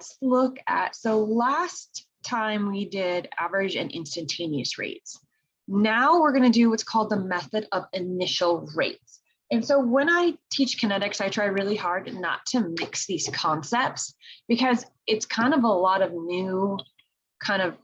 let's look at, so last time we did average and instantaneous rates. Now we're going to do what's called the method of initial rates. And so when I teach kinetics, I try really hard not to mix these concepts because it's kind of a lot of new kind of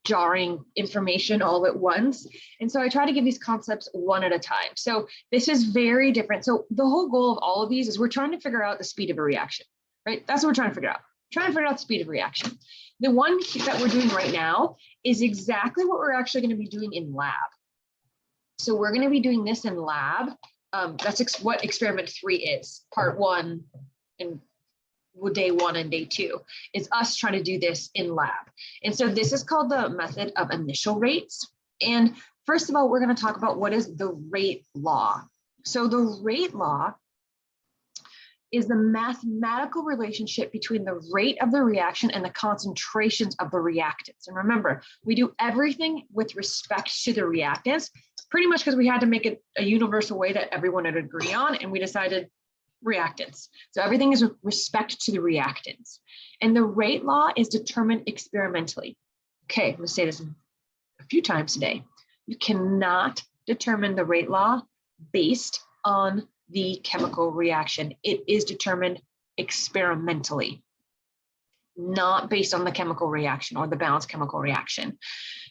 jarring information all at once. And so I try to give these concepts one at a time. So this is very different. So the whole goal of all of these is we're trying to figure out the speed of a reaction, right? That's what we're trying to figure out. Trying to figure out the speed of reaction. The one that we're doing right now is exactly what we're actually going to be doing in lab. So we're going to be doing this in lab. That's what experiment 3 is, part 1 and day 1 and day 2 is us trying to do this in lab. And so this is called the method of initial rates. And first of all, we're going to talk about what is the rate law. So the rate law is the mathematical relationship between the rate of the reaction and the concentrations of the reactants. And remember, we do everything with respect to the reactants, pretty much because we had to make it a universal way that everyone would agree on, and we decided reactants. So everything is with respect to the reactants. And the rate law is determined experimentally. Okay, I'm going to say this a few times today. You cannot determine the rate law based on the chemical reaction. It is determined experimentally, not based on the chemical reaction or the balanced chemical reaction.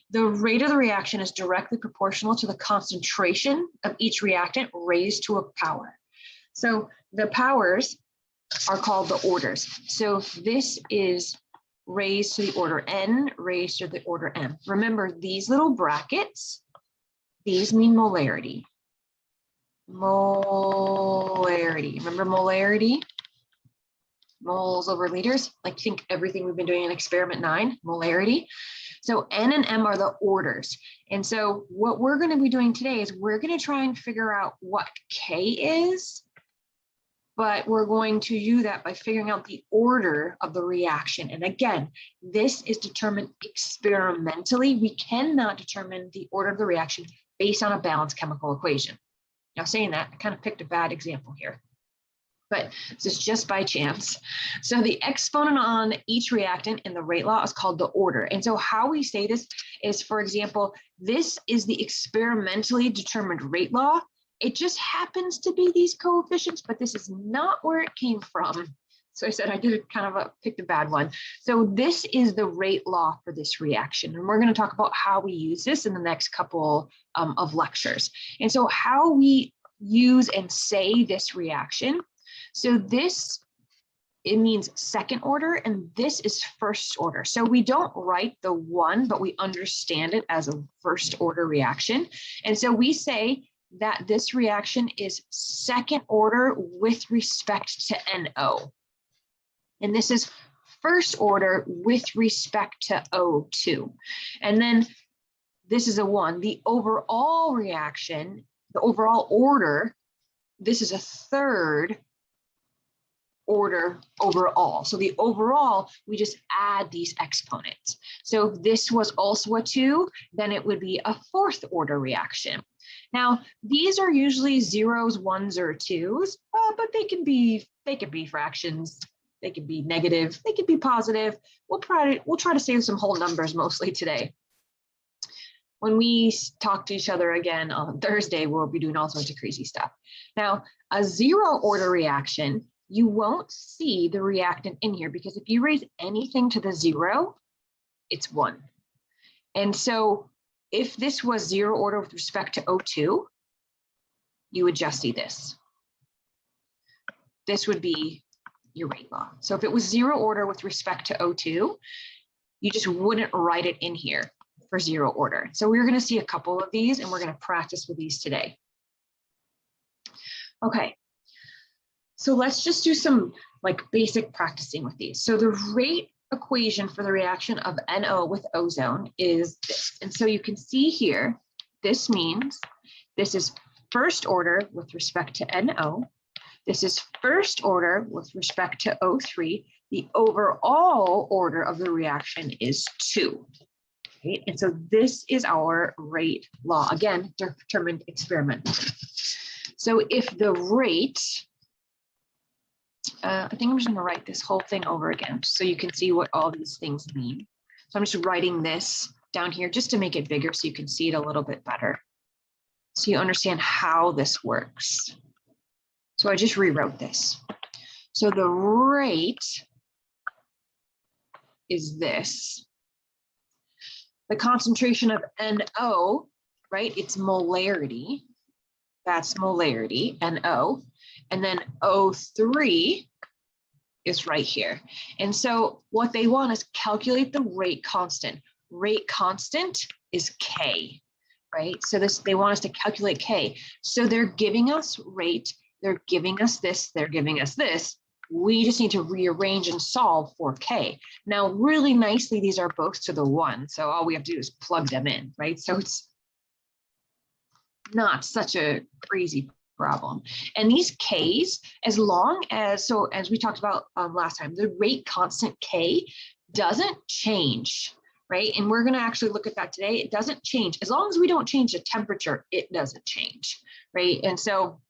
The rate of the reaction is directly proportional to the concentration of each reactant raised to a power. So the powers are called the orders. So this is raised to the order n, raised to the order m. Remember, these little brackets, these mean molarity. Molarity. Remember molarity? Moles over liters. Like think everything we've been doing in experiment 9, molarity. So N and M are the orders. And so what we're going to be doing today is we're going to try and figure out what K is, but we're going to do that by figuring out the order of the reaction. And again, this is determined experimentally. We cannot determine the order of the reaction based on a balanced chemical equation. Now saying that, I kind of picked a bad example here, but this is just by chance. So the exponent on each reactant in the rate law is called the order. And so how we say this is, for example, this is the experimentally determined rate law. It just happens to be these coefficients, but this is not where it came from. So I said I did kind of picked a bad one. So this is the rate law for this reaction. And we're going to talk about how we use this in the next couple of lectures. And so how we use and say this reaction. So this, it means second order, and this is first order. So we don't write the 1, but we understand it as a first order reaction. And so we say that this reaction is second order with respect to NO. And this is first order with respect to O2. And then this is a 1. The overall reaction, the overall order, this is a third order overall. So the overall, we just add these exponents. So if this was also a 2, then it would be a fourth order reaction. Now, these are usually 0s, 1s, or 2s, but they can be fractions. They can be negative. They can be positive. We'll try to save some whole numbers mostly today. When we talk to each other again on Thursday, we'll be doing all sorts of crazy stuff. Now, a 0 order reaction, you won't see the reactant in here because if you raise anything to the 0, it's 1. And so if this was 0 order with respect to O2, you would just see this. This would be your rate law. So if it was 0 order with respect to O2, you just wouldn't write it in here for 0 order. So we're going to see a couple of these and we're going to practice with these today. Okay. So let's just do some like basic practicing with these. So the rate equation for the reaction of NO with ozone is this. And so you can see here, this means this is first order with respect to NO. This is first order with respect to O3. The overall order of the reaction is 2. Okay, and so this is our rate law, again, determined experimentally. So if the rate I think I'm just gonna write this whole thing over again so you can see what all these things mean. So I'm just writing this down here just to make it bigger so you can see it a little bit better. So you understand how this works. So I just rewrote this. So the rate is this. The concentration of NO, right? It's molarity. That's molarity, NO. And then O3 is right here. And so what they want is calculate the rate constant. Rate constant is K, right? So they want us to calculate K. So they're giving us rate, they're giving us this, they're giving us this. We just need to rearrange and solve for K. Now, really nicely, these are both to the 1. So all we have to do is plug them in, right? So it's not such a crazy problem. And these Ks, as long as, so as we talked about last time, the rate constant K doesn't change, right? And we're gonna actually look at that today. It doesn't change. As long as we don't change the temperature, it doesn't change, right? And so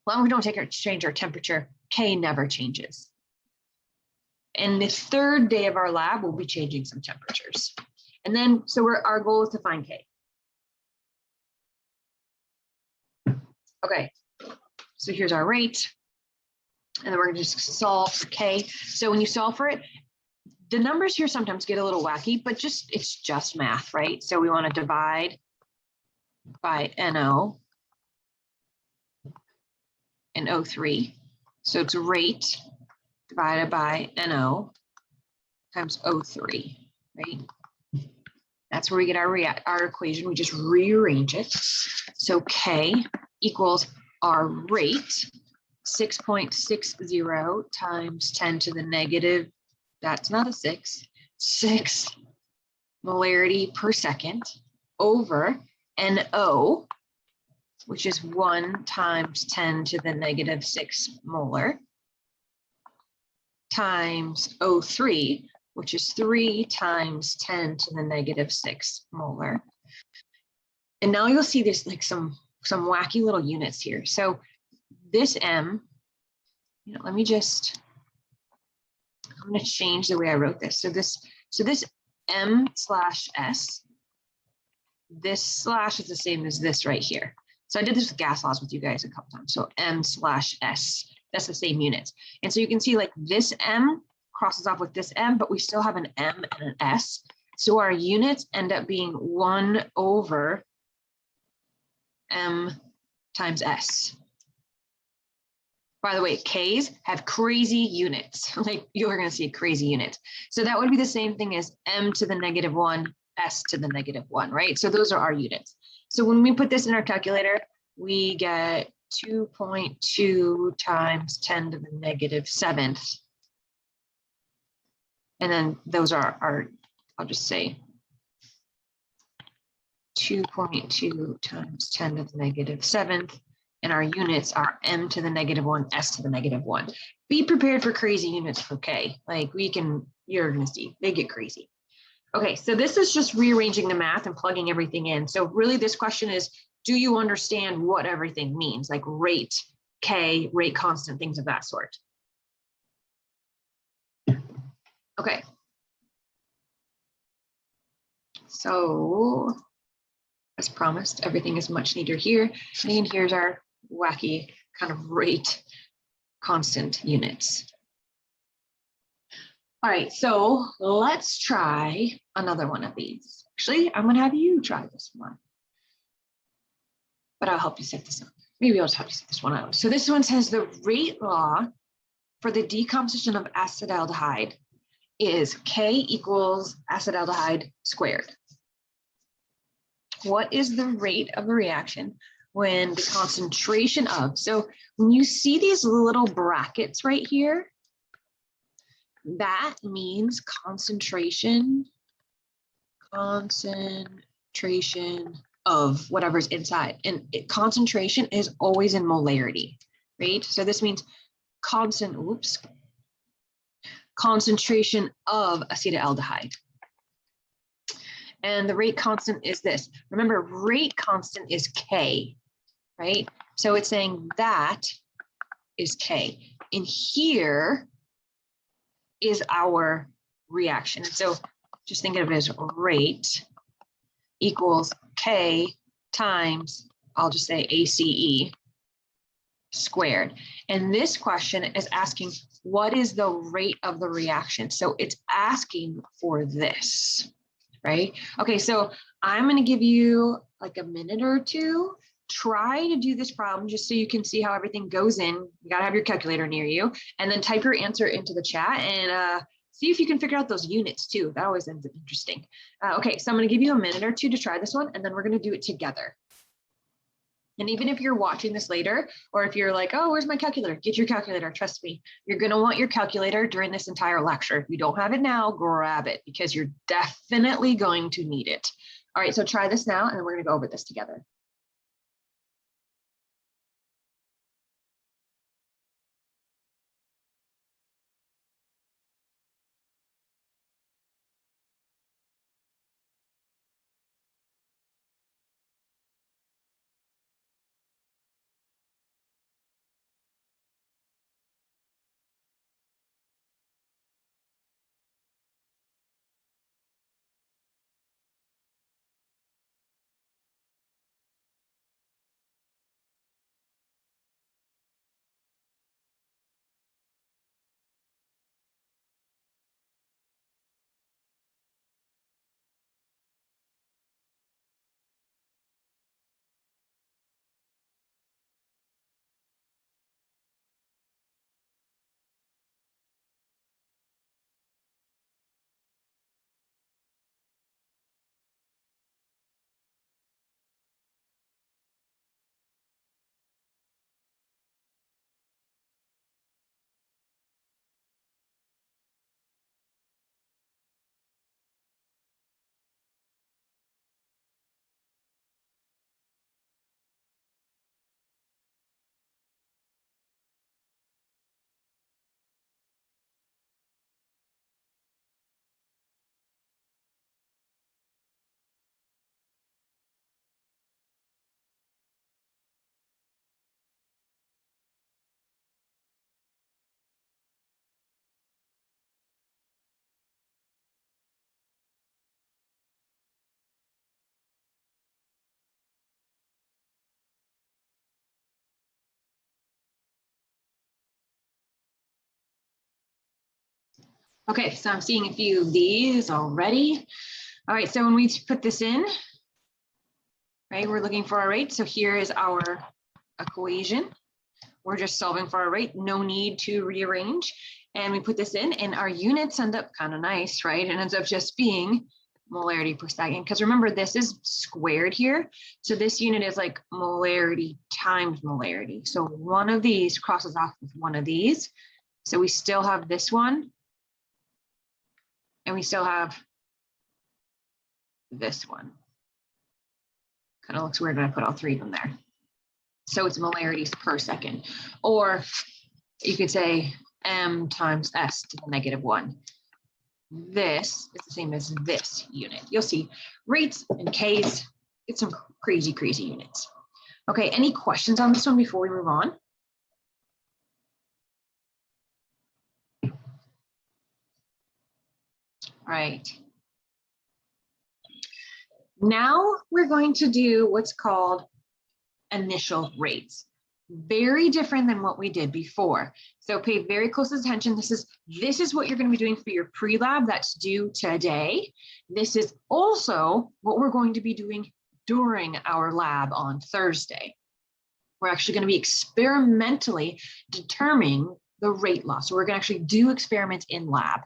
as long as we don't change our temperature, K never changes. And the 3rd day of our lab, we'll be changing some temperatures. And then, so our goal is to find K. Okay, so here's our rate. And then we're gonna just solve for K. So when you solve for it, the numbers here sometimes get a little wacky, but it's just math, right? So we wanna divide by NO and O3. So it's rate divided by NO times O3, right? That's where we get our equation. We just rearrange it. So K equals our rate, 6.60 times 10 to the negative, that's not a 6 molarity per second over NO, which is 1 times 10 to the negative 6 molar, times O3, which is 3 times 10 to the negative 6 molar. And now you'll see there's like some wacky little units here. So this M, let me just, I'm going to change the way I wrote this. So this M/S, this slash is the same as this right here. So I did this with gas laws with you guys a couple times. So M/S, that's the same units. And so you can see like this M crosses off with this M, but we still have an M and an S. So our units end up being 1 over M times S. By the way, Ks have crazy units. Like you're going to see crazy units. So that would be the same thing as M to the negative 1, S to the negative 1, right? So those are our units. So when we put this in our calculator, we get 2.2 times 10 to the negative 7th. And then those are our, I'll just say 2.2 times 10 to the negative 7th. And our units are M to the negative 1, S to the negative 1. Be prepared for crazy units for K. Like you're gonna see, they get crazy. Okay, so this is just rearranging the math and plugging everything in. So really this question is, do you understand what everything means? Like rate, K, rate constant, things of that sort. Okay. So as promised, everything is much neater here. And here's our wacky kind of rate constant units. All right, so let's try another one of these. Actually, I'm going to have you try this one. But I'll help you set this up. Maybe I'll just help you set this one out. So this one says the rate law for the decomposition of acetaldehyde is K equals acetaldehyde squared. What is the rate of the reaction when the concentration of, so when you see these little brackets right here, that means concentration of whatever's inside. And concentration is always in molarity, right? So this means concentration of acetaldehyde. And the rate constant is this. Remember, rate constant is K, right? So it's saying that is K. in here is our reaction. And so just think of it as rate equals K times, I'll just say ACE squared. And this question is asking, what is the rate of the reaction? So it's asking for this, right? Okay, so I'm going to give you like a minute or two. Try to do this problem just so you can see how everything goes in. You got to have your calculator near you, and then type your answer into the chat and see if you can figure out those units too. That always ends up interesting. Okay, so I'm going to give you a minute or two to try this one, and then we're going to do it together. And even if you're watching this later, or if you're like, oh, where's my calculator? Get your calculator, trust me. You're gonna want your calculator during this entire lecture. If you don't have it now, grab it because you're definitely going to need it. All right, so try this now, and then we're gonna go over this together. Okay, so I'm seeing a few of these already. All right, so when we put this in, right, we're looking for our rate. So here is our equation. We're just solving for our rate, no need to rearrange. And we put this in, and our units end up kind of nice, right? It ends up just being molarity per second. Because remember, this is squared here. So this unit is like molarity times molarity. So one of these crosses off with one of these. So we still have this one. And we still have this one. Kind of looks weird when I put all three of them there. So it's molarities per second. Or you could say m times s to the -1. This is the same as this unit. You'll see rates and Ks, it's some crazy, crazy units. Okay, any questions on this one before we move on? All right. Now we're going to do what's called initial rates. Very different than what we did before. So pay very close attention. This is what you're going to be doing for your pre-lab that's due today. This is also what we're going to be doing during our lab on Thursday. We're actually going to be experimentally determining the rate law. So we're going to actually do experiments in lab.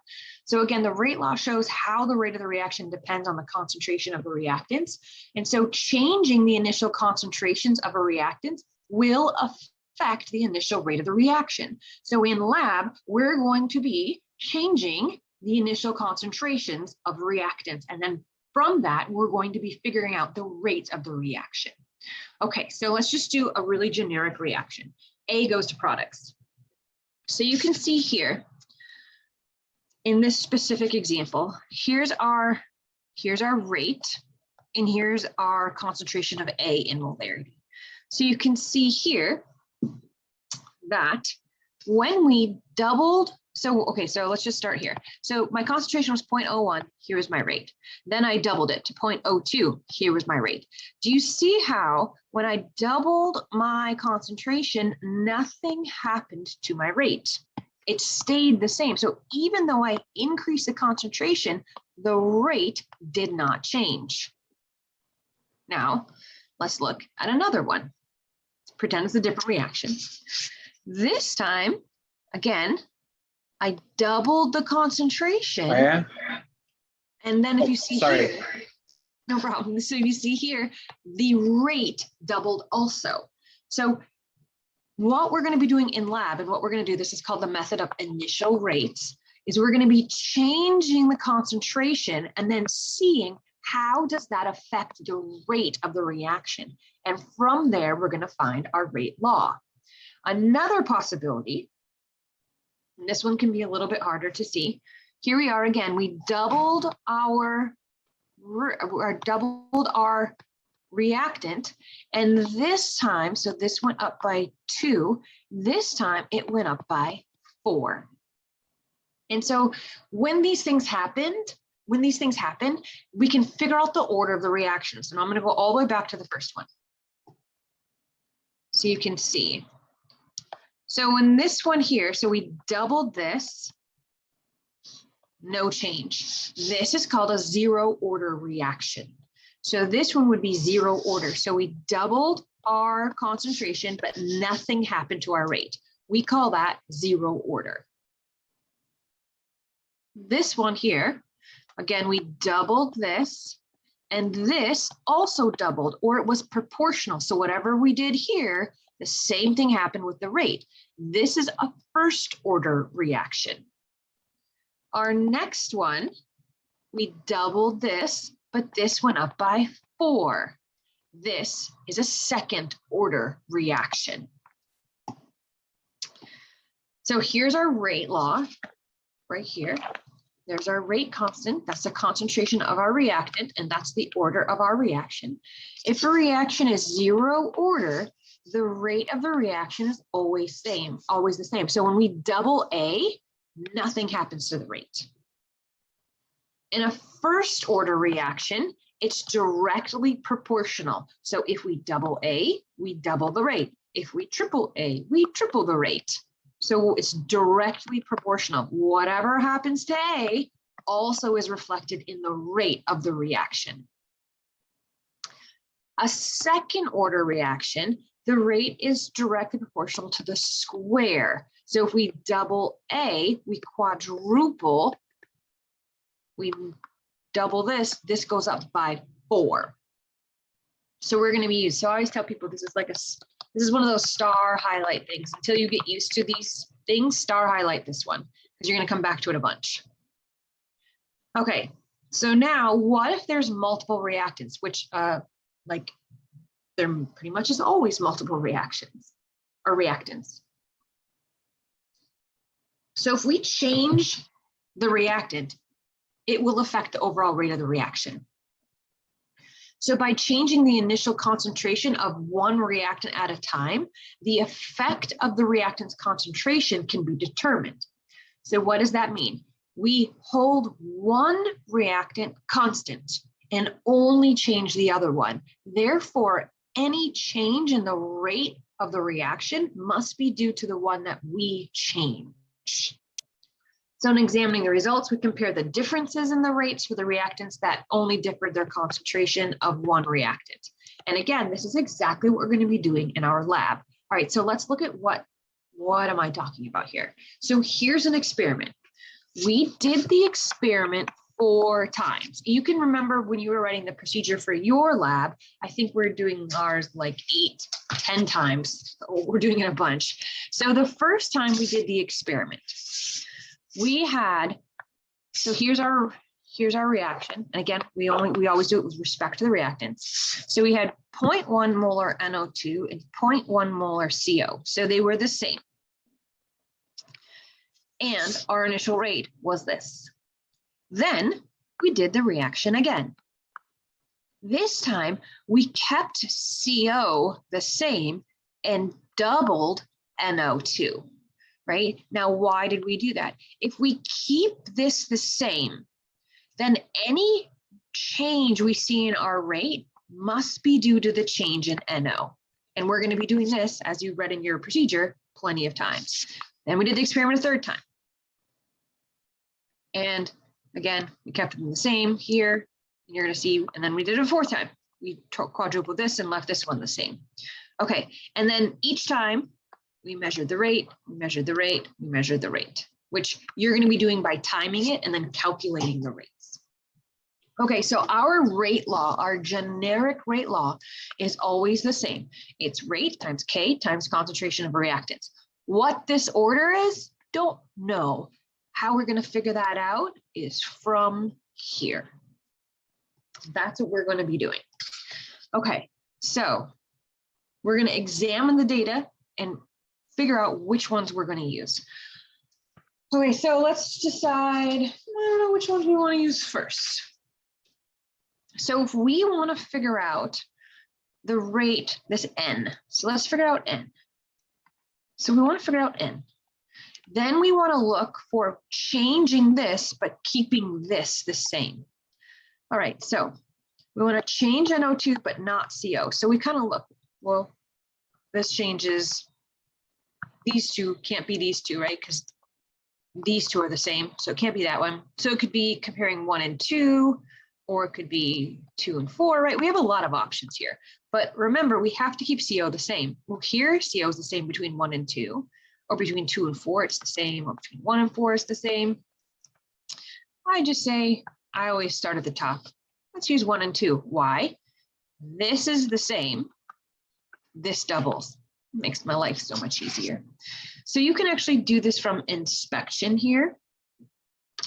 So again, the rate law shows how the rate of the reaction depends on the concentration of the reactants. And so changing the initial concentrations of a reactant will affect the initial rate of the reaction. So in lab, we're going to be changing the initial concentrations of reactants. And then from that, we're going to be figuring out the rate of the reaction. Okay, so let's just do a really generic reaction. A goes to products. So you can see here in this specific example, here's our rate, and here's our concentration of A in molarity. So you can see here that when we doubled, so let's just start here. So my concentration was 0.01, here is my rate. Then I doubled it to 0.02, here was my rate. Do you see how when I doubled my concentration, nothing happened to my rate? It stayed the same. So even though I increased the concentration, the rate did not change. Now, let's look at another one. Let's pretend it's a different reaction. This time, again, I doubled the concentration. Diane? And then if you see sorry. here, no problem. So you see here, the rate doubled also. So what we're going to be doing in lab and what we're going to do, this is called the method of initial rates, is we're going to be changing the concentration and then seeing how does that affect the rate of the reaction. And from there, we're going to find our rate law. Another possibility, and this one can be a little bit harder to see. Here we are again, we doubled our reactant, and this time, so this went up by 2, this time it went up by 4. And so when these things happen, we can figure out the order of the reactions. And I'm going to go all the way back to the first one, so you can see. So in this one here, so we doubled this, no change. This is called a zero order reaction. So this one would be zero order. So we doubled our concentration, but nothing happened to our rate. We call that zero order. This one here, again, we doubled this, and this also doubled, or it was proportional. So whatever we did here, the same thing happened with the rate. This is a first order reaction. Our next one, we doubled this, but this went up by 4. This is a second order reaction. So here's our rate law right here. There's our rate constant. That's the concentration of our reactant, and that's the order of our reaction. If a reaction is zero order, the rate of the reaction is always the same. So when we double A, nothing happens to the rate. In a first order reaction, it's directly proportional. So if we double A, we double the rate. If we triple A, we triple the rate. So it's directly proportional. Whatever happens to A also is reflected in the rate of the reaction. A second order reaction, the rate is directly proportional to the square. So if we double A, we quadruple, we double this, this goes up by 4. So we're going to be used. So I always tell people this is one of those star highlight things. Until you get used to these things, star highlight this one, because you're going to come back to it a bunch. Okay, so now what if there's multiple reactants, which like there pretty much is always multiple reactions or reactants. So if we change the reactant, it will affect the overall rate of the reaction. So by changing the initial concentration of one reactant at a time, the effect of the reactant's concentration can be determined. So what does that mean? We hold one reactant constant and only change the other one. Therefore, any change in the rate of the reaction must be due to the one that we change. So in examining the results, we compare the differences in the rates for the reactants that only differed their concentration of one reactant. And again, this is exactly what we're going to be doing in our lab. All right, so let's look at what am I talking about here? So here's an experiment. We did the experiment 4 times. You can remember when you were writing the procedure for your lab, I think we're doing ours like 8, 10 times. We're doing it a bunch. So the first time we did the experiment, we had, so here's our reaction. And again, we always do it with respect to the reactants. So we had 0.1 molar NO2 and 0.1 molar CO. So they were the same. And our initial rate was this. Then we did the reaction again. This time we kept CO the same and doubled NO2. right? Now, why did we do that? If we keep this the same, then any change we see in our rate must be due to the change in NO. And we're going to be doing this, as you read in your procedure, plenty of times. Then we did the experiment a third time. And again, we kept them the same here. And you're going to see, and then we did it a fourth time. We quadrupled this and left this one the same. Okay, and then each time we measured the rate, we measured the rate, we measured the rate, which you're going to be doing by timing it and then calculating the rates. Okay, so our rate law, our generic rate law is always the same. It's rate times K times concentration of reactants. What this order is, don't know. How we're going to figure that out is from here. That's what we're going to be doing. Okay, so we're going to examine the data and figure out which ones we're going to use. Okay, so let's decide, I don't know which ones we want to use first. So if we want to figure out the rate, this N, so let's figure out N. So we want to figure out N. Then we want to look for changing this, but keeping this the same. All right, so we want to change NO2, but not CO. So we kind of look, well, this changes, these two can't be these two, right? Because these two are the same, so it can't be that one. So it could be comparing 1 and 2, or it could be 2 and 4, right? We have a lot of options here, but remember, we have to keep CO the same. Well, here, CO is the same between 1 and 2, or between 2 and 4, it's the same, or between 1 and 4 is the same. I just say, I always start at the top. Let's use 1 and 2. Why? This is the same. This doubles. It makes my life so much easier. So you can actually do this from inspection here.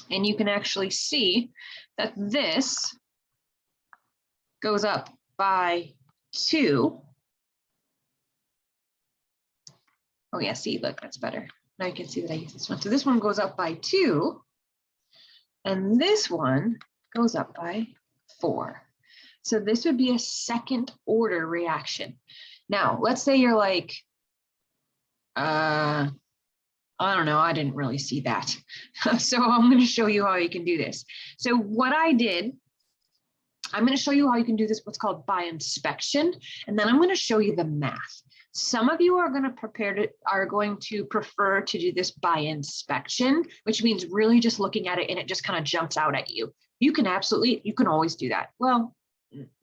And you can actually see that this goes up by 2. Oh yeah, see, look, that's better. Now you can see that I use this one. So this one goes up by 2, and this one goes up by 4. So this would be a second order reaction. Now, let's say you're like, I don't know, I didn't really see that. So I'm going to show you how you can do this. So what I did, I'm going to show you how you can do this, what's called by inspection, and then I'm going to show you the math. Some of you are going to prefer to do this by inspection, which means really just looking at it and it just kind of jumps out at you. You can always do that. Well,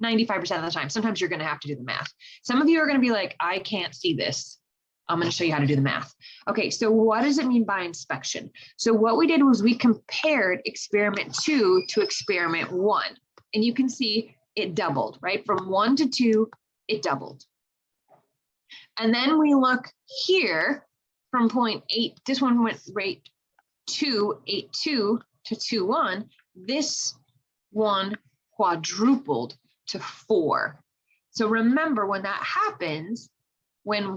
95% of the time. Sometimes you're going to have to do the math. Some of you are going to be like, I can't see this. I'm going to show you how to do the math. Okay, so what does it mean by inspection? So what we did was we compared experiment 2 to experiment 1. And you can see it doubled, right? From 1 to 2, it doubled. And then we look here from point 8, this one went rate 2.82 to 2.1. This one quadrupled to 4. So remember, when that happens, when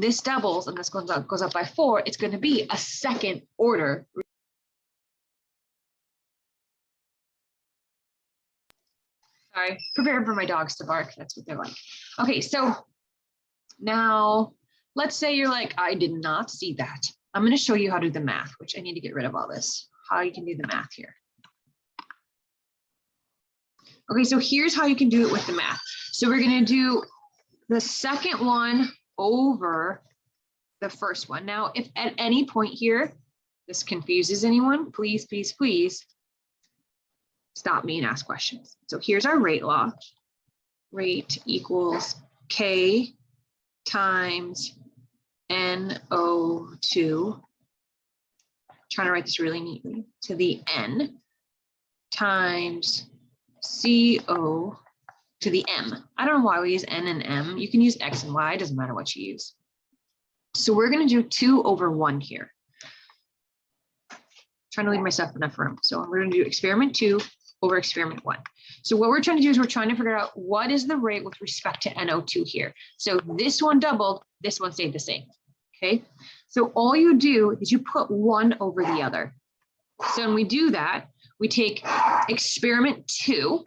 this doubles and this goes up by 4, it's going to be a second order. Sorry, preparing for my dogs to bark. That's what they're like. Okay, so now let's say you're like, I did not see that. I'm going to show you how to do the math, which I need to get rid of all this, how you can do the math here. Okay, so here's how you can do it with the math. So we're going to do the second one over the first one. Now, if at any point here this confuses anyone, please, please, please stop me and ask questions. So here's our rate law. Rate equals K times NO2. Trying to write this really neatly, to the N times CO to the M. I don't know why we use N and M. You can use X and Y, it doesn't matter what you use. So we're going to do 2 over 1 here. Trying to leave myself enough room. So we're going to do experiment 2 over experiment 1. So what we're trying to do is we're trying to figure out what is the rate with respect to NO2 here. So this one doubled, this one stayed the same. Okay, so all you do is you put 1 over the other. So when we do that, we take experiment 2.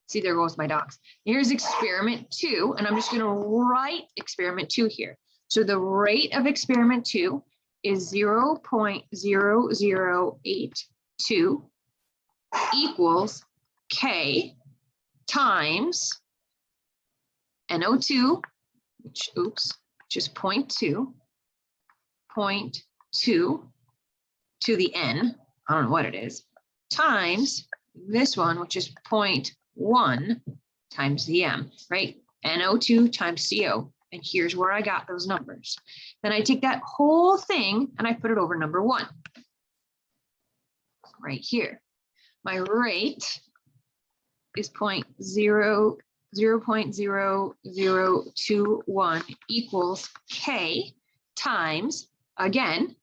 See, there goes my dogs. Here's experiment 2, and I'm just going to write experiment 2 here. So the rate of experiment 2 is 0.0082 equals K times NO2, which is 0.2 to the N, I don't know what it is, times this one, which is 0.1 times the M, right? NO2 times CO. And here's where I got those numbers. Then I take that whole thing and I put it over number 1. Right here. My rate is 0.0021 equals K times, again,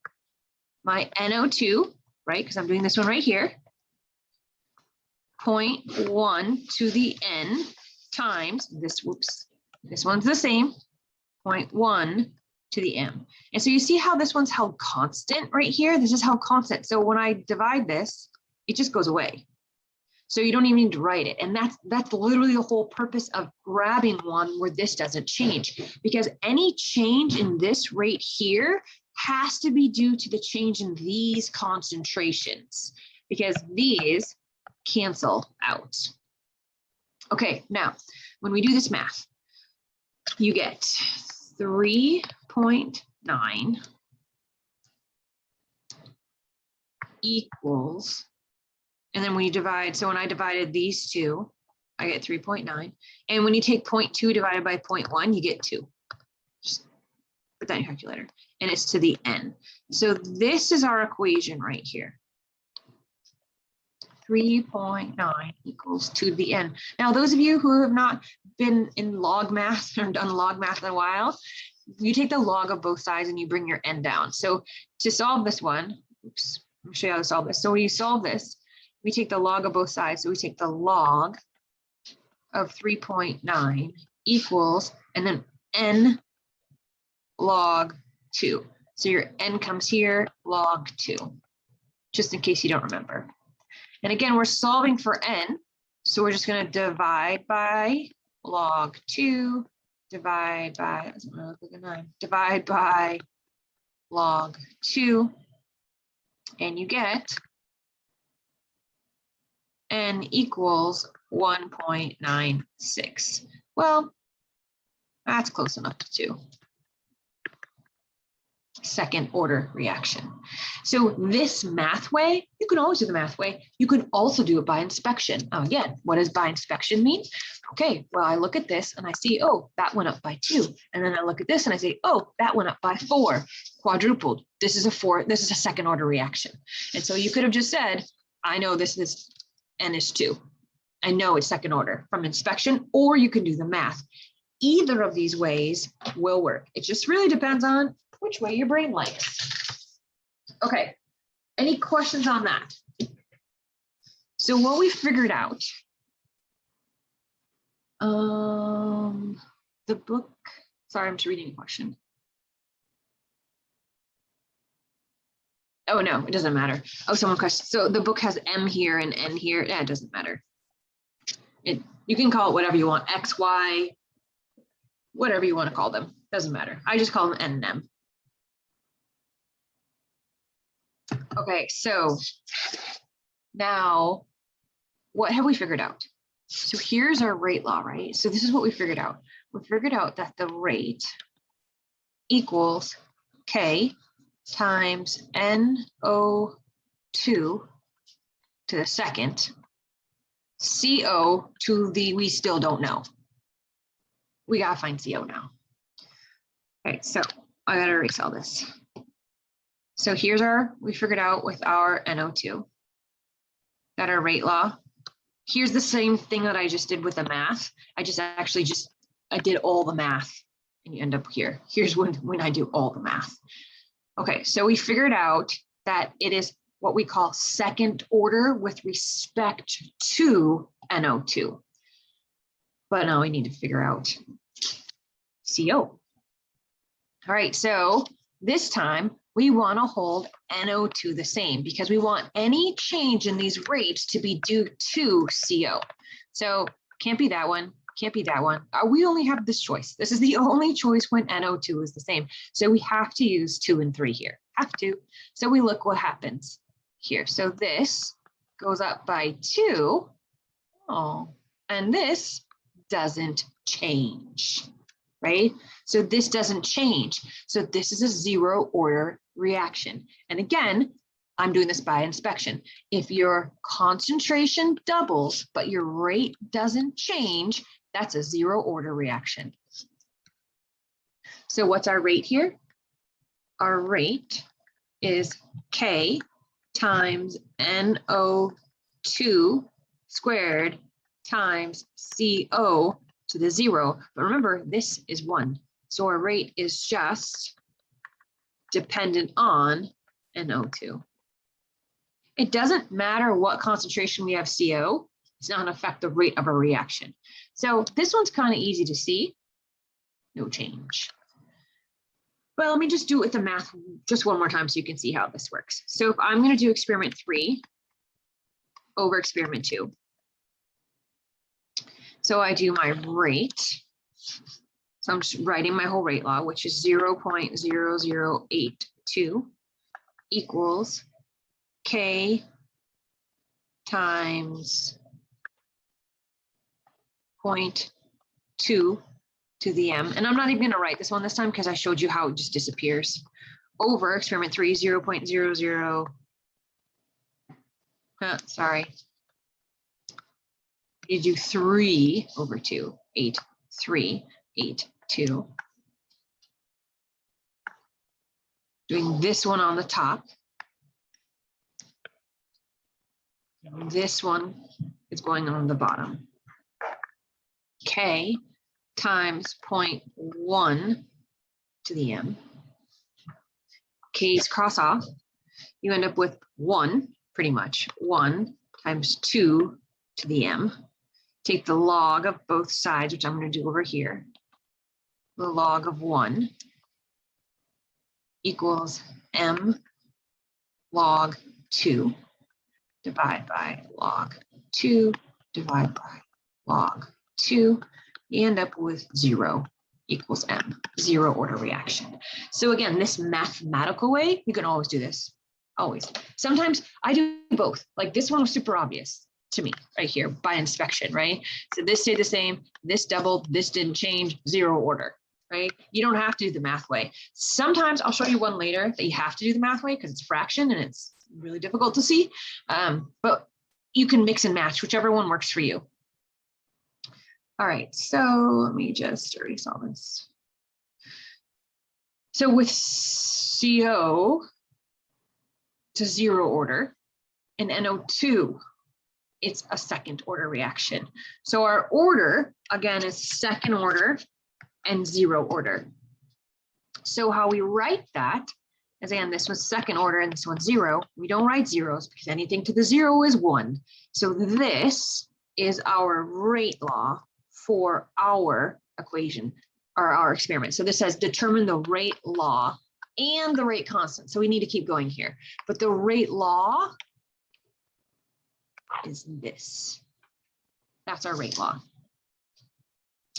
my NO2, right? Because I'm doing this one right here. 0.1 to the N times this, this one's the same, 0.1 to the M. And so you see how this one's held constant right here? This is held constant. So when I divide this, it just goes away. So you don't even need to write it. And that's literally the whole purpose of grabbing one where this doesn't change, because any change in this rate here has to be due to the change in these concentrations, because these cancel out. Okay, now when we do this math, you get 3.9 equals, and then when you divide, so when I divided these two, I get 3.9. And when you take 0.2 divided by 0.1, you get 2. Just put that in your calculator. And it's to the N. So this is our equation right here. 3.9 equals to the N. Now, those of you who have not been in log math or done log math in a while, you take the log of both sides and you bring your N down. So to solve this one, oops, let me show you how to solve this. So when you solve this, we take the log of both sides. So we take the log of 3.9 equals, and then N log 2. So your N comes here, log 2, just in case you don't remember. And again, we're solving for N. So we're just going to divide by log 2, divide by, doesn't really look like a 9, divide by log 2, and you get N equals 1.96. Well, that's close enough to 2. Second order reaction. So this math way, you can always do the math way. You can also do it by inspection. Again, what does by inspection mean? Okay, well, I look at this and I see, oh, that went up by 2. And then I look at this and I say, oh, that went up by 4, quadrupled. This is a second order reaction. And so you could have just said, I know this is N is 2. I know it's second order from inspection, or you can do the math. Either of these ways will work. It just really depends on which way your brain likes. Okay, any questions on that? So what we figured out, the book, sorry, I'm just reading a question. Oh no, it doesn't matter. Oh, someone questioned. So the book has M here and N here. Yeah, it doesn't matter. You can call it whatever you want, X, Y, whatever you want to call them. Doesn't matter. I just call them N and M. Okay, so now what have we figured out? So here's our rate law, right? So this is what we figured out. We figured out that the rate equals K times NO2 to the second, CO to the, we still don't know. We gotta find CO now. Okay, so I gotta erase all this. So here's we figured out with our NO2 that our rate law. Here's the same thing that I just did with the math. I did all the math and you end up here. Here's when I do all the math. Okay, so we figured out that it is what we call second order with respect to NO2. But now we need to figure out CO. All right, so this time we want to hold NO2 the same because we want any change in these rates to be due to CO. So can't be that one, can't be that one. We only have this choice. This is the only choice when NO2 is the same. So we have to use 2 and 3 here, have to. So we look what happens here. So this goes up by 2. Oh, and this doesn't change, right? So this doesn't change. So this is a 0 order reaction. And again, I'm doing this by inspection. If your concentration doubles, but your rate doesn't change, that's a 0 order reaction. So what's our rate here? Our rate is K times NO2 squared times CO to the 0. But remember, this is 1. So our rate is just dependent on NO2. It doesn't matter what concentration we have CO, it's not going to affect the rate of a reaction. So this one's kind of easy to see, no change. But let me just do it with the math just one more time so you can see how this works. So if I'm going to do experiment 3 over experiment 2. So I do my rate. So I'm just writing my whole rate law, which is 0.0082 equals K times 0.2 to the M. And I'm not even going to write this one this time because I showed you how it just disappears. Over experiment 3, 0.00. Sorry. You do 3 over 2, 8, 3, 8, 2. Doing this one on the top. This one is going on the bottom. K times 0.1 to the M. K's cross off. You end up with 1, pretty much. 1 times 2 to the M. Take the log of both sides, which I'm going to do over here. The log of 1 equals M log 2. Divide by log 2, divide by log 2, you end up with 0 equals M, 0 order reaction. So again, this mathematical way, you can always do this, always. Sometimes I do both. Like this one was super obvious to me right here by inspection, right? So this stayed the same, this doubled, this didn't change, 0 order, right? You don't have to do the math way. Sometimes I'll show you one later that you have to do the math way because it's fraction and it's really difficult to see, but you can mix and match whichever one works for you. All right, so let me just erase all this. So with CO to 0 order and NO2, it's a second order reaction. So our order, again, is second order and 0 order. So how we write that, as again, this was second order and this one's 0. We don't write zeros because anything to the 0 is 1. So this is our rate law for our equation or our experiment. So this says determine the rate law and the rate constant. So we need to keep going here. But the rate law is this. That's our rate law.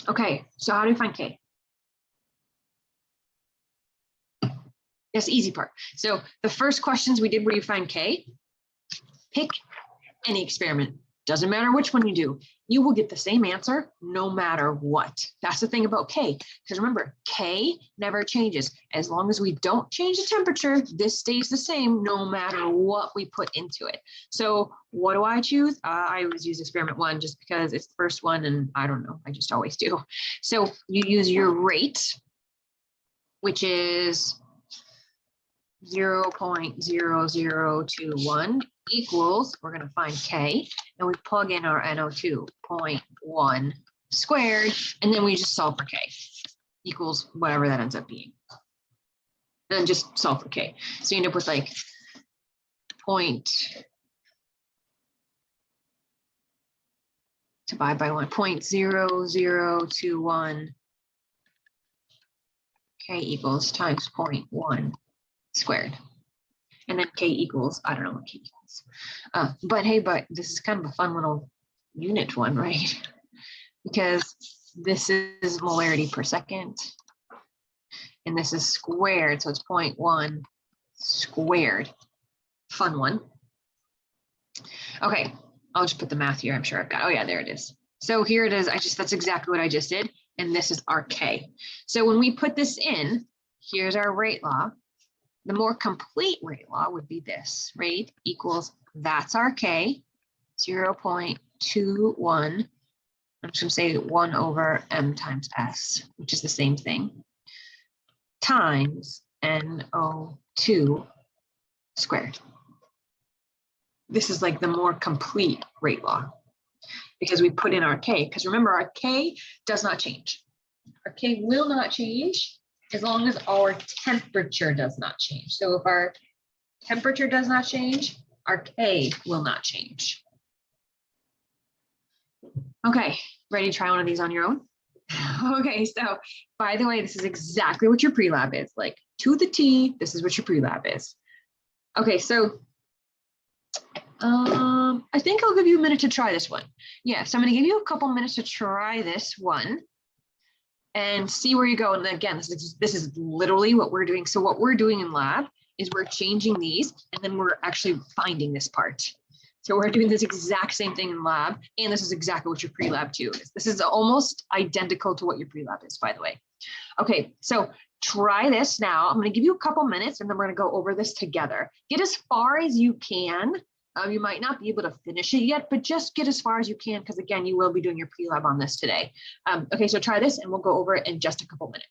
Okay, so how do we find K? That's the easy part. So the first questions we did where you find K, pick any experiment. Doesn't matter which one you do. You will get the same answer no matter what. That's the thing about K. Because remember, K never changes. As long as we don't change the temperature, this stays the same no matter what we put into it. So what do I choose? I always use experiment 1 just because it's the first one and I don't know, I just always do. So you use your rate, which is 0.0021 equals, we're going to find K, and we plug in our NO2, 0.1 squared, and then we just solve for K, equals whatever that ends up being. And then just solve for K. So you end up with like divide by 1.0021 K equals times 0.1 squared. And then K equals, I don't know what K equals. But hey, but this is kind of a fun little unit one, right? Because this is molarity per second. And this is squared, so it's 0.1 squared. Fun one. Okay, I'll just put the math here. I'm sure I've got, oh yeah, there it is. So here it is. That's exactly what I just did. And this is our K. So when we put this in, here's our rate law. The more complete rate law would be this. Rate equals, that's our K, 0.21. I'm just going to say 1 over m times s, which is the same thing, times NO2 squared. This is like the more complete rate law because we put in our K. Because remember, our K does not change. Our K will not change as long as our temperature does not change. So if our temperature does not change, our K will not change. Okay, ready to try one of these on your own? Okay, so by the way, this is exactly what your pre-lab is. Like to the T, this is what your pre-lab is. Okay, so I think I'll give you a minute to try this one. Yeah, so I'm going to give you a couple minutes to try this one and see where you go. And again, this is literally what we're doing. So what we're doing in lab is we're changing these and then we're actually finding this part. So we're doing this exact same thing in lab, and this is exactly what your pre-lab too is. This is almost identical to what your pre-lab is, by the way. Okay, so try this now. I'm going to give you a couple minutes and then we're going to go over this together. Get as far as you can. You might not be able to finish it yet, but just get as far as you can because again, you will be doing your pre-lab on this today. Okay, so try this and we'll go over it in just a couple minutes.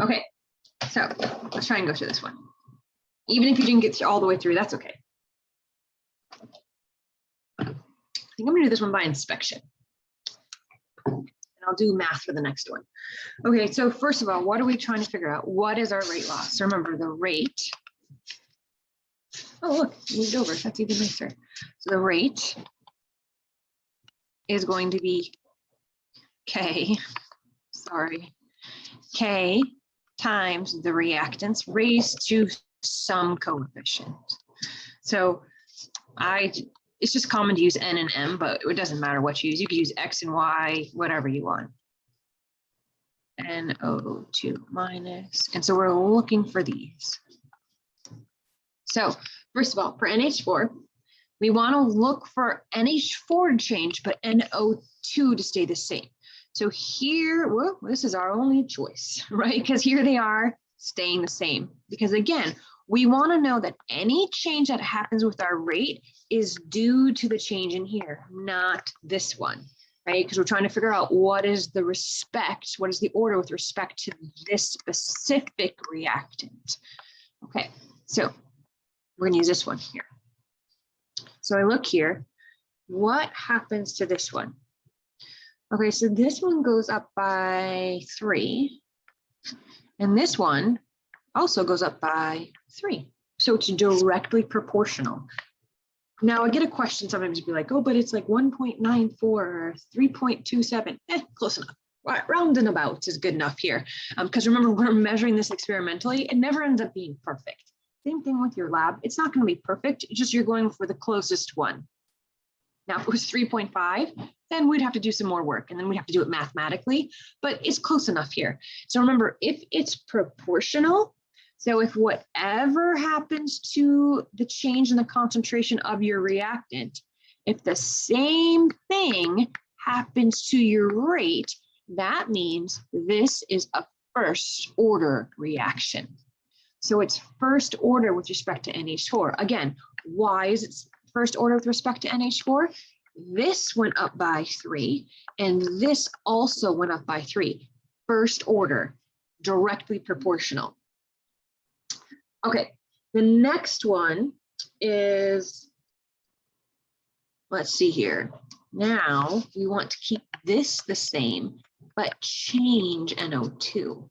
Okay, so let's try and go through this one. Even if you didn't get all the way through, that's okay. I think I'm gonna do this one by inspection. And I'll do math for the next one. Okay, so first of all, what are we trying to figure out? What is our rate loss? So remember the rate. Oh, look, moved over. That's even nicer. So the rate is going to be K, sorry, K times the reactants raised to some coefficient. So it's just common to use N and M, but it doesn't matter what you use. You could use X and Y, whatever you want. NO2 minus, and so we're looking for these. So first of all, for NH4, we want to look for NH4 to change, but NO2 to stay the same. So here, well, this is our only choice, right? Because here they are staying the same. Because again, we want to know that any change that happens with our rate is due to the change in here, not this one, right? Because we're trying to figure out what is the order with respect to this specific reactant. Okay, so we're going to use this one here. So I look here, what happens to this one? Okay, so this one goes up by 3, and this one also goes up by 3. So it's directly proportional. Now I get a question sometimes be like, oh, but it's like 1.94 or 3.27. Close enough. Rounding about is good enough here. Because remember, we're measuring this experimentally. It never ends up being perfect. Same thing with your lab. It's not going to be perfect. It's just you're going for the closest one. Now, if it was 3.5, then we'd have to do some more work, and then we'd have to do it mathematically, but it's close enough here. So remember, if it's proportional, so if whatever happens to the change in the concentration of your reactant, if the same thing happens to your rate, that means this is a first order reaction. So it's first order with respect to NH4. Again, why is it first order with respect to NH4? This went up by 3, and this also went up by 3. First order, directly proportional. Okay, the next one is, let's see here. Now we want to keep this the same, but change NO2.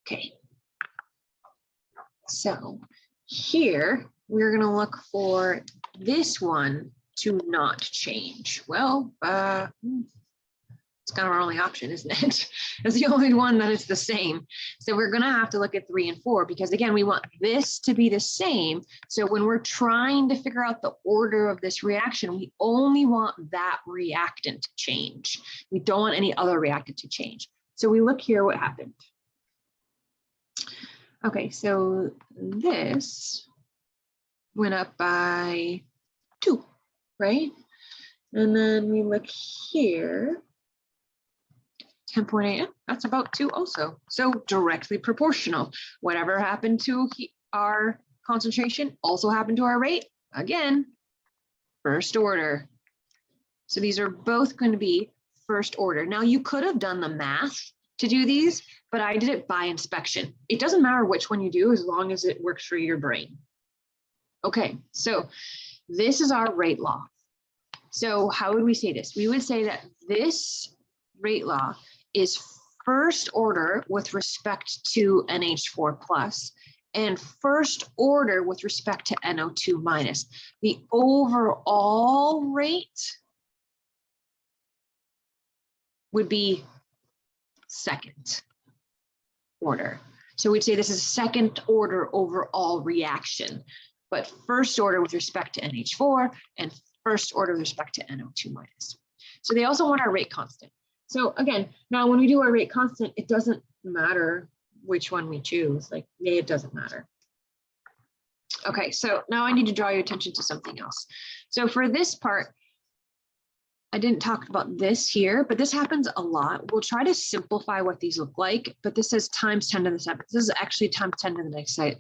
Okay. So here we're going to look for this one to not change. Well, it's kind of our only option, isn't it? It's the only one that is the same. So we're going to have to look at 3 and 4 because, again, we want this to be the same. So when we're trying to figure out the order of this reaction, we only want that reactant to change. We don't want any other reactant to change. So we look here what happened. Okay, so this went up by 2, right? And then we look here, 10.8, that's about 2 also. So directly proportional. Whatever happened to our concentration also happened to our rate. Again, first order. So these are both going to be first order. Now you could have done the math to do these, but I did it by inspection. It doesn't matter which one you do as long as it works for your brain. Okay, so this is our rate law. So how would we say this? We would say that this rate law is first order with respect to NH4 plus and first order with respect to NO2 minus. The overall rate would be second order. So we'd say this is second order overall reaction, but first order with respect to NH4 and first order with respect to NO2 minus. So they also want our rate constant. So again, now when we do our rate constant, it doesn't matter which one we choose. Like, it doesn't matter. Okay, so now I need to draw your attention to something else. So for this part, I didn't talk about this here, but this happens a lot. We'll try to simplify what these look like, but this says times 10 to the 7th. This is actually times 10 to the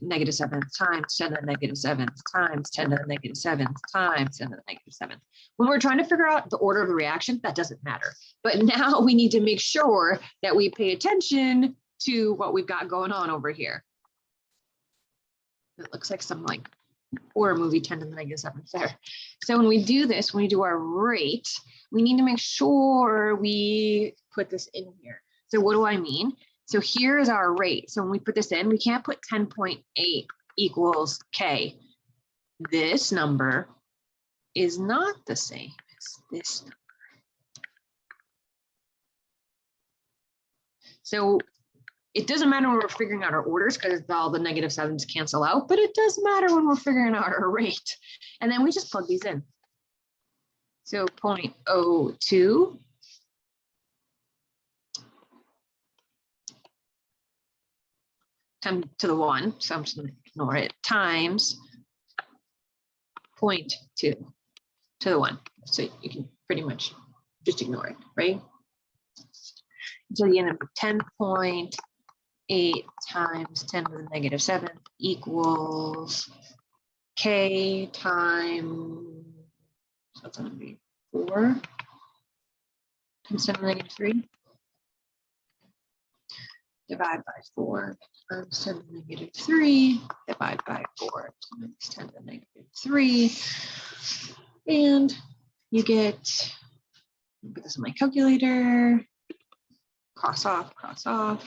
negative 7th, times 10 to the negative 7th, times 10 to the negative 7th, times 10 to the negative 7th. When we're trying to figure out the order of the reaction, that doesn't matter. But now we need to make sure that we pay attention to what we've got going on over here. It looks like some like horror movie 10 to the negative 7 there. So when we do this, when we do our rate, we need to make sure we put this in here. So what do I mean? So here is our rate. So when we put this in, we can't put 10.8 equals K. This number is not the same as this number. So it doesn't matter when we're figuring out our orders because all the negative 7s cancel out, but it does matter when we're figuring out our rate. And then we just plug these in. So 0.02 10 to the 1, so I'm just going to ignore it, times 0.2 to the 1. So you can pretty much just ignore it, right? So you end up with 10.8 times 10 to the negative 7 equals K times, so that's going to be 4 times 10 to the negative 3. Divide by 4 times 10 to the negative 3, divide by 4 times 10 to the negative 3, and you get, put this in my calculator, cross off,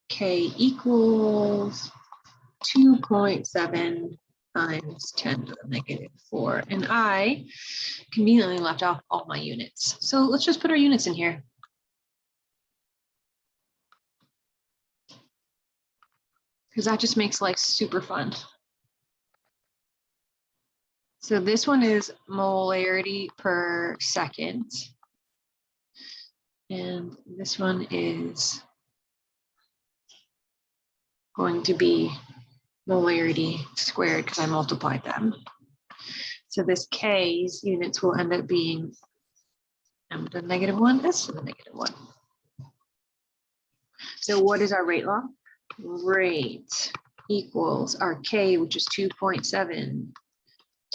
K equals 2.7 times 10 to the negative 4, and I conveniently left off all my units. So let's just put our units in here. Because that just makes life super fun. So this one is molarity per second. And this one is going to be molarity squared because I multiplied them. So this K's units will end up being m to the negative 1, s to the negative 1. So what is our rate law? Rate equals our K, which is 2.7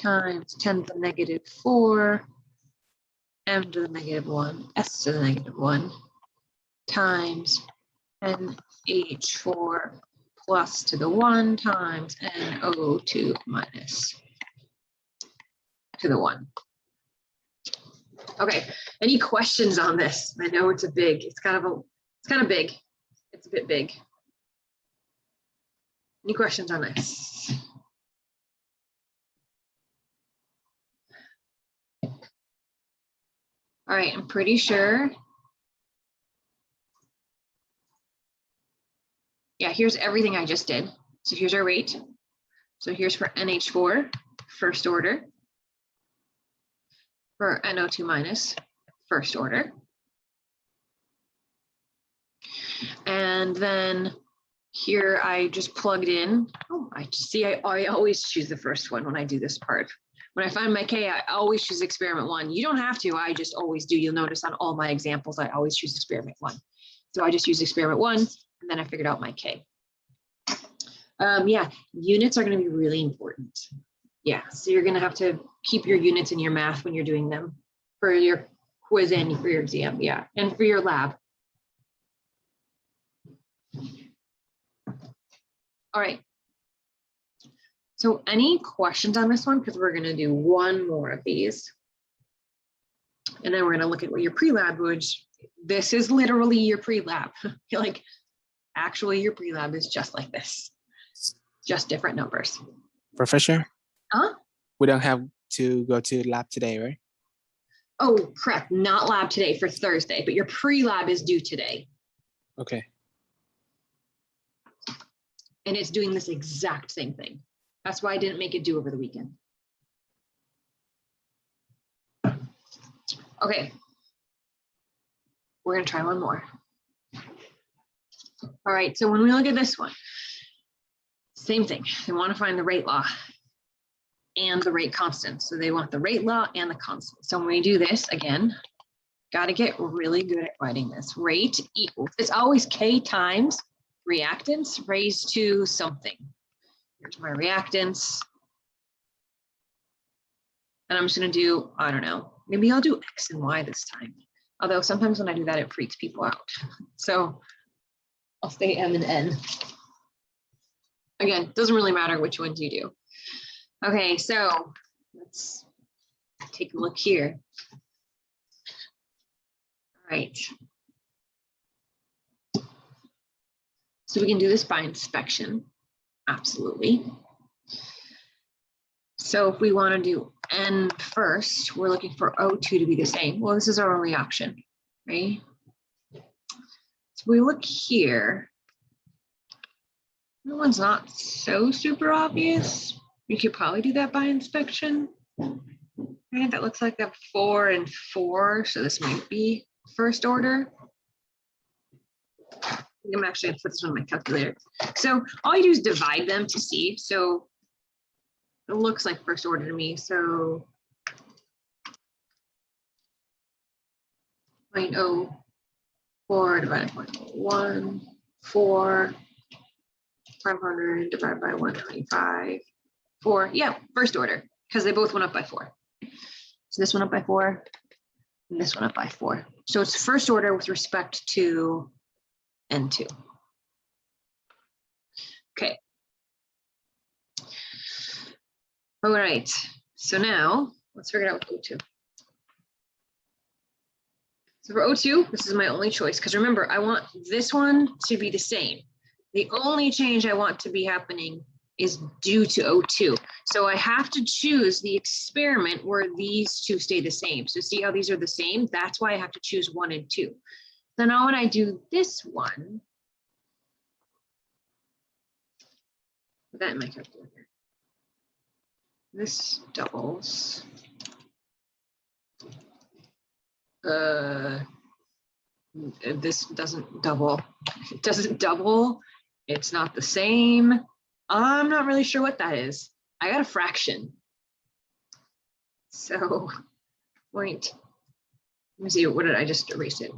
times 10 to the negative 4, m to the negative 1, s to the negative 1, times NH4 plus to the 1 times NO2 minus to the 1. Okay, any questions on this? I know it's big. It's kind of big. It's a bit big. Any questions on this? All right, I'm pretty sure. Yeah, here's everything I just did. So here's our rate. So here's for NH4, first order. For NO2 minus, first order. And then here I just plugged in. Oh, I always choose the first one when I do this part. When I find my K, I always choose experiment 1. You don't have to, I just always do. You'll notice on all my examples, I always choose experiment 1. So I just use experiment 1, and then I figured out my K. Yeah, units are going to be really important. Yeah, so you're going to have to keep your units in your math when you're doing them for your quiz and for your exam, yeah, and for your lab. All right. So any questions on this one? Because we're going to do one more of these. And then we're going to look at what your pre-lab would. This is literally your pre-lab. Like, actually, your pre-lab is just like this. Just different numbers. Professor? Huh? We don't have to go to lab today, right? Oh, correct. Not lab today for Thursday, but your pre-lab is due today. Okay. And it's doing this exact same thing. That's why I didn't make it due over the weekend. Okay. We're going to try one more. All right. So when we look at this one, same thing. They want to find the rate law and the rate constant. So they want the rate law and the constant. So when we do this again, got to get really good at writing this. Rate equals, it's always K times reactants raised to something. Here's my reactants. And I'm just going to do, I don't know, maybe I'll do X and Y this time. Although sometimes when I do that, it freaks people out. So I'll say M and N. Again, doesn't really matter which ones you do. Okay, so let's take a look here. All right. So we can do this by inspection. Absolutely. So if we want to do N first, we're looking for O2 to be the same. Well, this is our only option, right? So we look here. That one's not so super obvious. We could probably do that by inspection. Right, that looks like a 4 and 4, so this might be first order. I'm actually going to put this on my calculator. So all you do is divide them to see. So it looks like first order to me. So 0.04 divided by 0.01, 4, 500 divided by 125, 4. Yeah, first order, because they both went up by 4. So this went up by 4, and this went up by 4. So it's first order with respect to N2. Okay. All right, so now let's figure it out with O2. So for O2, this is my only choice, because remember, I want this one to be the same. The only change I want to be happening is due to O2. So I have to choose the experiment where these two stay the same. So see how these are the same? That's why I have to choose 1 and 2. So now when I do this one, put that in my calculator. This doubles. This doesn't double. It doesn't double. It's not the same. I'm not really sure what that is. I got a fraction. So point, let me see, what did I just erase it?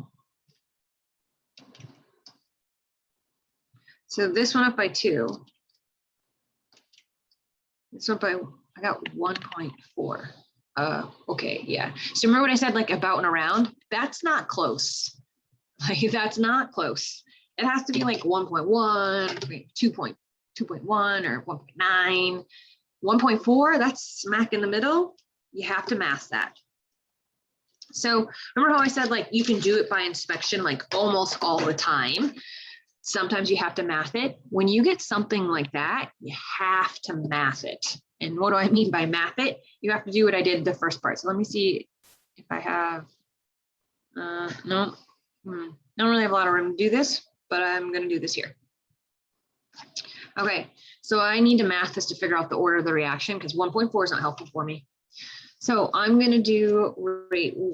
So this went up by 2. This went by, I got 1.4. Okay, yeah. So remember what I said, like about and around? That's not close. Like that's not close. It has to be like 1.1, 2.1 or 1.9. 1.4, that's smack in the middle. You have to math that. So remember how I said like you can do it by inspection like almost all the time. Sometimes you have to math it. When you get something like that, you have to math it. And what do I mean by math it? You have to do what I did the first part. So let me see if I have, no, don't really have a lot of room to do this, but I'm going to do this here. Okay, so I need to math this to figure out the order of the reaction because 1.4 is not helpful for me. So I'm going to do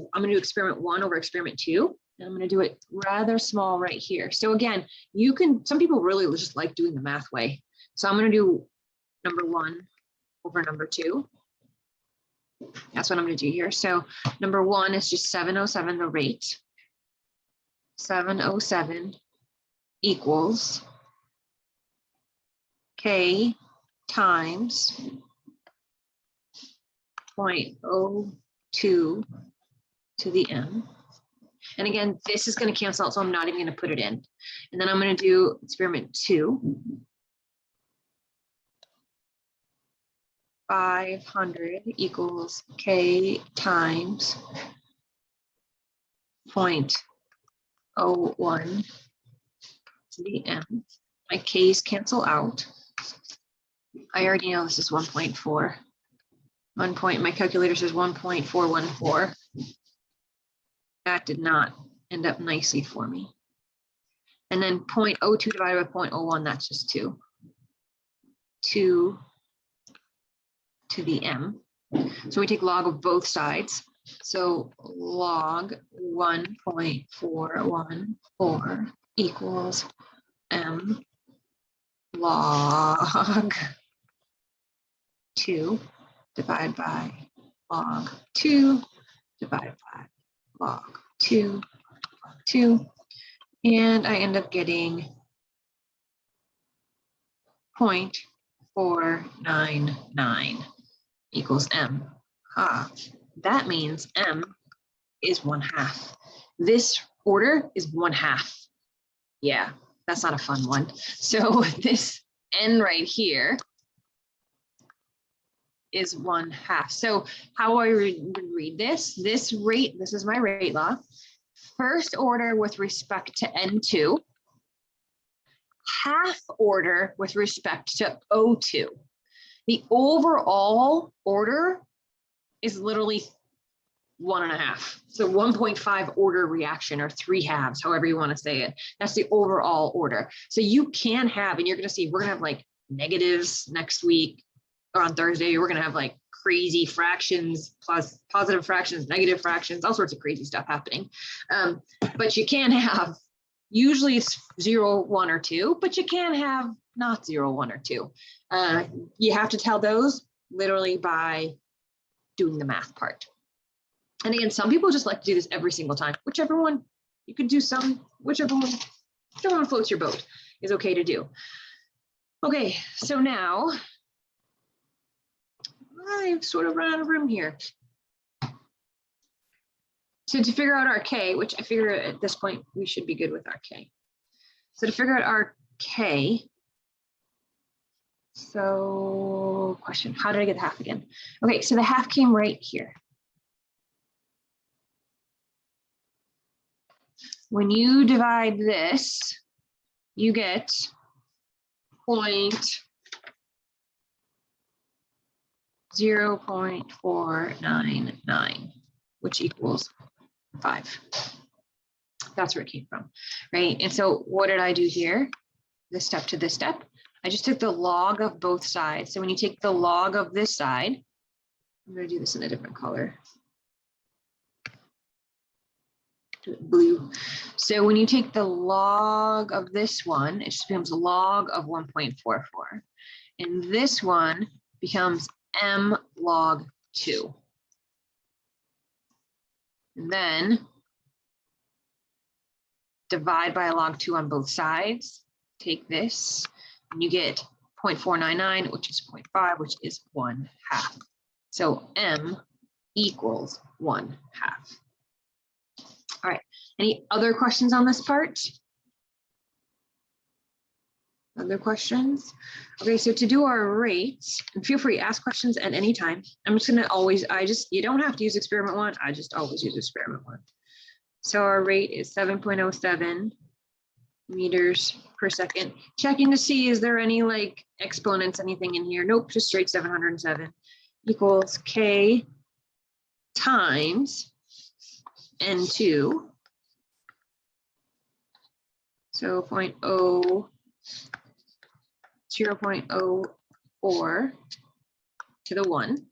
experiment 1 over experiment 2. And I'm going to do it rather small right here. So again, you can, some people really just like doing the math way. So I'm going to do number 1 over number 2. That's what I'm going to do here. So number 1 is just 707, the rate. 707 equals K times 0.02 to the M. And again, this is going to cancel out, so I'm not even going to put it in. And then I'm going to do experiment 2. 500 equals K times 0.01 to the M. My K's cancel out. I already know this is 1.4. My calculator says 1.414. That did not end up nicely for me. And then 0.02 divided by 0.01, that's just 2. 2 to the M. So we take log of both sides. So log 1.414 equals M log 2 divided by log 2 divided by log 2, 2, and I end up getting 0.499 equals M. That means M is 1/2. This order is 1/2. Yeah, That's not a fun one. So this n right here is 1/2. So how I read this, this is my rate law. First order with respect to N2, half order with respect to O2. The overall order is literally 1.5. So 1.5 order reaction, or 3 halves, however you want to say it. That's the overall order. So you can have, and you're going to see, we're going to have like negatives next week, or on Thursday, we're going to have like crazy fractions, plus positive fractions, negative fractions, all sorts of crazy stuff happening. But you can have, usually it's 0, 1, or 2, but you can have not 0, 1, or 2. You have to tell those literally by doing the math part. And again, some people just like to do this every single time, whichever one you could do some, whichever one floats your boat is okay to do. Okay, so now I've sort of run out of room here. So to figure out our K, which I figure at this point, we should be good with our K. So to figure out our K, so question, how did I get the half again? Okay, so the half came right here. When you divide this, you get 0.499, which equals 5. That's where it came from, right? And so what did I do here? This step to this step. I just took the log of both sides. So when you take the log of this side, I'm going to do this in a different color. Do it blue. So when you take the log of this one, it just becomes a log of 1.44. And this one becomes m log 2. And then divide by a log 2 on both sides. Take this, and you get 0.499, which is 0.5, which is 1/2. So m equals 1/2. All right, any other questions on this part? Other questions? Okay, so to do our rates, and feel free to ask questions at any time. I'm just gonna always, you don't have to use experiment 1, I just always use experiment 1. So our rate is 7.07 meters per second. Checking to see, is there any like exponents, anything in here? Nope, just straight 707 equals K times N2. So 0.04 to the 1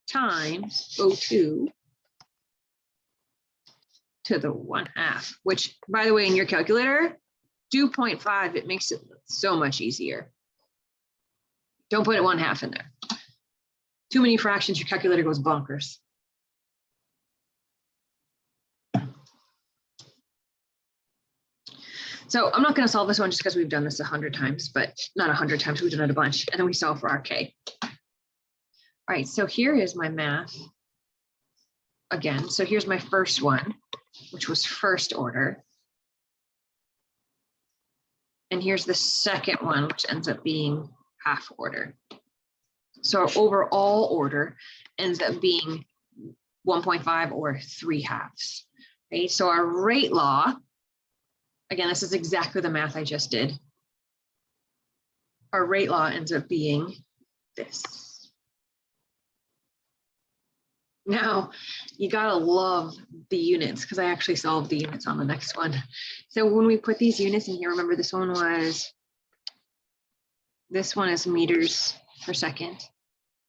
times O2 to the 1/2, which, by the way, in your calculator, do 0.5, it makes it so much easier. Don't put it 1/2 in there. Too many fractions, your calculator goes bonkers. So I'm not going to solve this one just because we've done this 100 times, but not 100 times, we've done it a bunch, and then we solve for our K. All right, so here is my math again. So here's my first one, which was first order. And here's the second one, which ends up being half order. So our overall order ends up being 1.5 or 3 halves. Right? So our rate law, again, this is exactly the math I just did. Our rate law ends up being this. Now, you gotta love the units, because I actually solved the units on the next one. So when we put these units in here, remember this one is meters per second.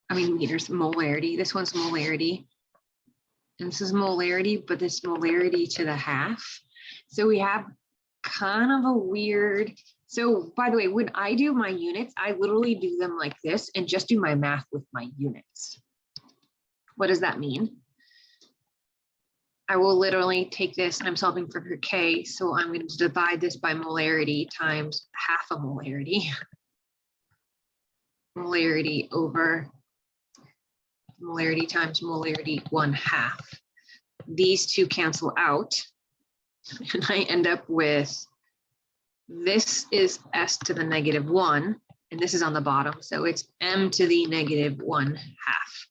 I mean meters, molarity. This one's molarity. And this is molarity, but this molarity to the half. So we have kind of a weird, so by the way, when I do my units, I literally do them like this and just do my math with my units. What does that mean? I will literally take this, and I'm solving for K, so I'm going to divide this by molarity times half a molarity. Molarity over molarity times molarity 1/2. These two cancel out. And I end up with, this is s to the -1, and this is on the bottom. So it's m to the -1/2.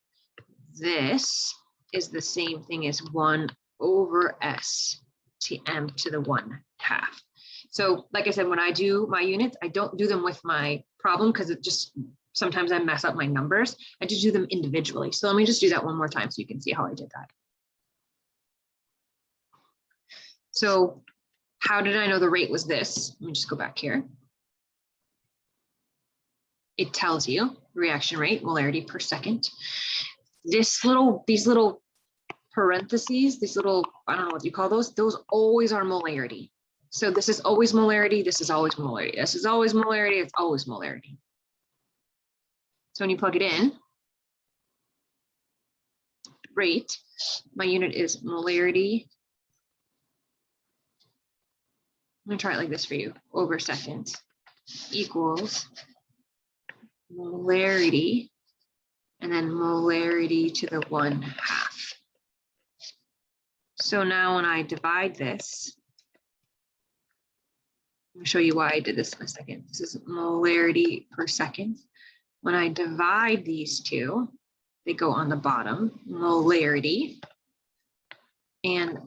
This is the same thing as 1 over s to m to the 1/2. So like I said, when I do my units, I don't do them with my problem because it just, sometimes I mess up my numbers. I just do them individually. So let me just do that one more time so you can see how I did that. So how did I know the rate was this? Let me just go back here. It tells you reaction rate, molarity per second. These little parentheses, these little, I don't know what you call those always are molarity. So this is always molarity, this is always molarity, this is always molarity, it's always molarity. So when you plug it in, rate, my unit is molarity. I'm gonna try it like this for you, over seconds, equals molarity, and then molarity to the 1/2. So now when I divide this, I'm gonna show you why I did this in a second. This is molarity per second. When I divide these two, they go on the bottom, molarity and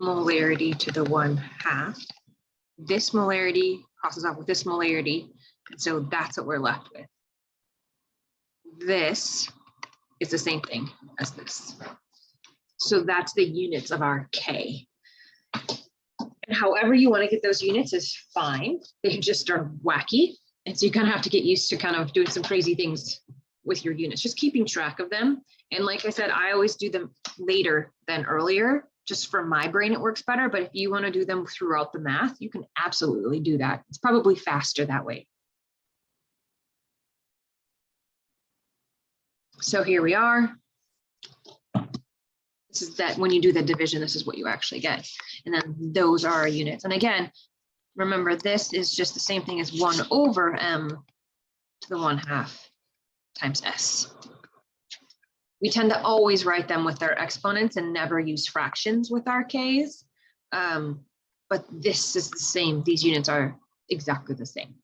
molarity to the 1/2. This molarity crosses off with this molarity, and so that's what we're left with. This is the same thing as this. So that's the units of our K. And however you want to get those units is fine. They just are wacky. And so you kind of have to get used to kind of doing some crazy things with your units, just keeping track of them. And like I said, I always do them later than earlier. Just for my brain, it works better. But if you want to do them throughout the math, you can absolutely do that. It's probably faster that way. So here we are. This is that when you do the division, this is what you actually get. And then those are our units. And again, remember, this is just the same thing as 1 over m to the 1/2 times s. We tend to always write them with their exponents and never use fractions with our k's. But this is the same. These units are exactly the same.